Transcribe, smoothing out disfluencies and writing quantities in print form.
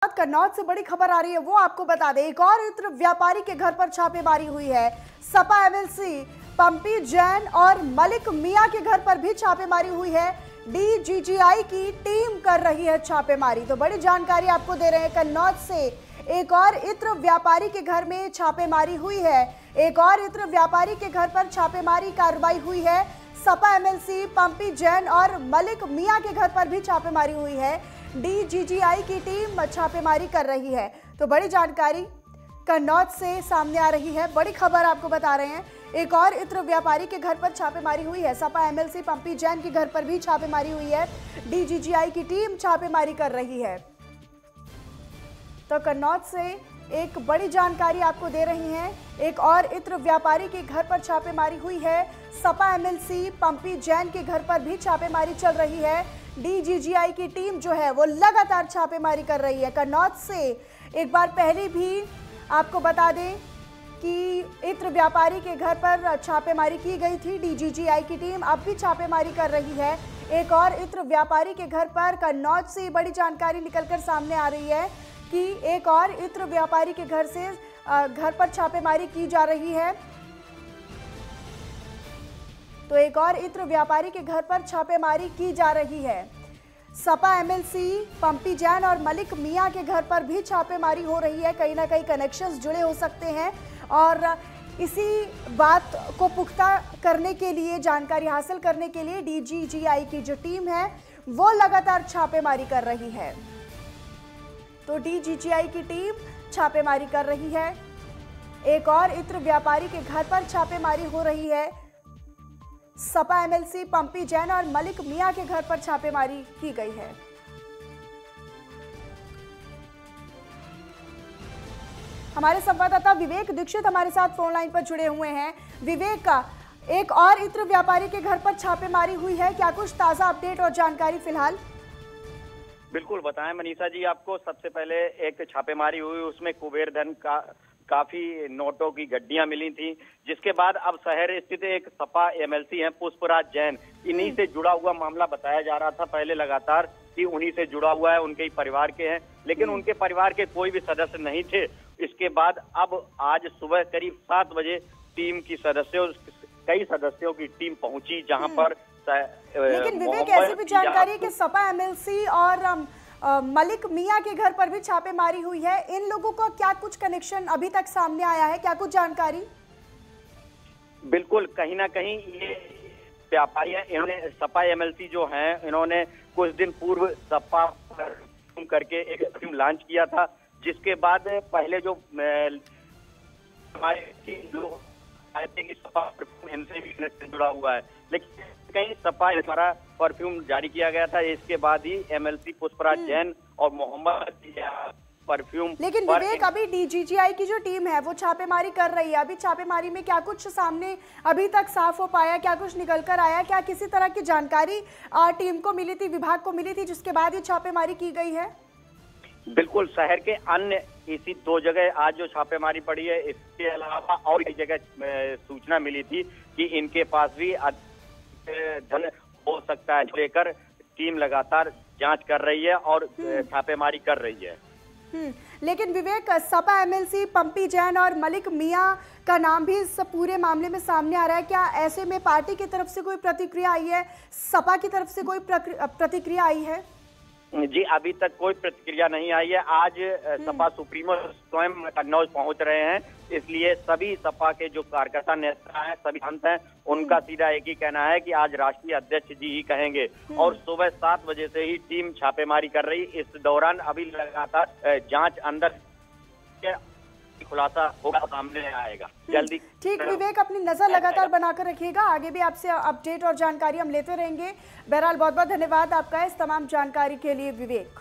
कन्नौज से बड़ी खबर आ रही है, वो आपको बता दें। एक और इत्र व्यापारी के घर पर छापेमारी हुई है। सपा एमएलसी पंपी जैन और मलिक मियां के घर पर भी छापेमारी हुई है। डीजीजीआई की टीम कर रही है छापेमारी। तो बड़ी जानकारी आपको दे रहे हैं, कन्नौज से एक और इत्र व्यापारी के घर में छापेमारी हुई है। एक और इत्र व्यापारी के घर पर छापेमारी कार्रवाई हुई है। सपा एमएलसी पंपी जैन और मलिक मियां के घर पर भी छापेमारी हुई है। डीजीजीआई की टीम छापेमारी कर रही है। तो बड़ी जानकारी कन्नौज से सामने आ रही है, बड़ी खबर आपको बता रहे हैं। एक और इत्र व्यापारी के घर पर छापेमारी हुई है। सपा एमएलसी पंपी जैन के घर पर भी छापेमारी हुई है। डीजीजीआई की टीम छापेमारी कर रही है। तो कन्नौज से एक बड़ी जानकारी आपको दे रही हैं। एक और इत्र व्यापारी के घर पर छापेमारी हुई है। सपा एमएलसी पंपी जैन के घर पर भी छापेमारी चल रही है। डीजीजीआई की टीम जो है वो लगातार छापेमारी कर रही है। कन्नौज से एक बार पहले भी आपको बता दें कि इत्र व्यापारी के घर पर छापेमारी की गई थी। डीजीजीआई की टीम अब भी छापेमारी कर रही है। एक और इत्र व्यापारी के घर पर कन्नौज से बड़ी जानकारी निकलकर सामने आ रही है कि एक और इत्र व्यापारी के घर पर छापेमारी की जा रही है। तो एक और इत्र व्यापारी के घर पर छापेमारी की जा रही है। सपा एमएलसी पंपी जैन और मलिक मियां के घर पर भी छापेमारी हो रही है। कहीं ना कहीं कनेक्शंस जुड़े हो सकते हैं और इसी बात को पुख्ता करने के लिए, जानकारी हासिल करने के लिए डीजीजीआई की जो टीम है वो लगातार छापेमारी कर रही है। तो डीजीजीआई की टीम छापेमारी कर रही है। एक और इत्र व्यापारी के घर पर छापेमारी हो रही है। सपा एमएलसी पंपी जैन और मलिक मियां के घर पर छापेमारी की गई है। हमारे संवाददाता विवेक दीक्षित हमारे साथ फोन लाइन पर जुड़े हुए हैं। विवेक, का एक और इत्र व्यापारी के घर पर छापेमारी हुई है, क्या कुछ ताजा अपडेट और जानकारी फिलहाल? बिल्कुल बताएं मनीषा जी आपको। सबसे पहले एक छापेमारी हुई, उसमें कुबेर धन का काफी नोटों की गड्डियां मिली थी। जिसके बाद अब शहर स्थित एक सपा एमएलसी हैं पुष्पराज जैन, इन्हीं से जुड़ा हुआ मामला बताया जा रहा था पहले लगातार कि उन्हीं से जुड़ा हुआ है, उनके ही परिवार के हैं, लेकिन उनके परिवार के कोई भी सदस्य नहीं थे। इसके बाद अब आज सुबह करीब 7 बजे टीम की कई सदस्यों की टीम पहुंची, जहां पर लेकिन विवेक, ऐसी भी जानकारी कि सपा एमएलसी और मलिक मियां के घर पर भी छापेमारी हुई है। इन लोगों का क्या कुछ कनेक्शन अभी तक सामने आया है, क्या कुछ जानकारी? बिल्कुल, कहीं ना कहीं ये व्यापारी है, इन्होंने सपा एमएलसी जो हैं, इन्होंने कुछ दिन पूर्व सपा करके एक स्कीम लॉन्च किया था। जिसके बाद पहले जो हमारे लोग आए थे कि सपा इनसे भी कनेक्शन जुड़ा हुआ है, लेकिन कहीं सपा द्वारा परफ्यूम जारी किया गया था। इसके बाद ही एमएलसी पुष्पराज जैन और मोहम्मद परफ्यूम। लेकिन विवेक, अभी डीजीजीआई की जो टीम है वो छापेमारी कर रही है। अभी छापेमारी में क्या कुछ सामने अभी तक साफ हो पाया, क्या कुछ निकल कर आया, क्या किसी तरह की जानकारी टीम को मिली थी, विभाग को मिली थी, जिसके बाद ये छापेमारी की गई है? बिल्कुल, शहर के अन्य इसी 2 जगह आज जो छापेमारी पड़ी है, इसके अलावा और कई जगह सूचना मिली थी कि इनके पास भी धन हो सकता है, लेकर टीम लगातार जांच कर रही है और छापेमारी कर रही है। लेकिन विवेक, सपा एमएलसी पंपी जैन और मलिक मियां का नाम भी इस पूरे मामले में सामने आ रहा है। क्या ऐसे में पार्टी की तरफ से कोई प्रतिक्रिया आई है, सपा की तरफ से कोई प्रतिक्रिया आई है? जी, अभी तक कोई प्रतिक्रिया नहीं आई है। आज सपा सुप्रीमो स्वयं कन्नौज पहुंच रहे हैं, इसलिए सभी सपा के जो कार्यकर्ता नेता हैं, सभी संत हैं, उनका सीधा एक ही कहना है कि आज राष्ट्रीय अध्यक्ष जी ही कहेंगे। और सुबह 7 बजे से ही टीम छापेमारी कर रही। इस दौरान अभी लगातार जांच अंदर खुलासा होगा, सामने आएगा जल्दी। ठीक विवेक, अपनी नजर लगातार बनाकर रखिएगा, आगे भी आपसे अपडेट और जानकारी हम लेते रहेंगे। बहरहाल बहुत बहुत धन्यवाद आपका इस तमाम जानकारी के लिए विवेक।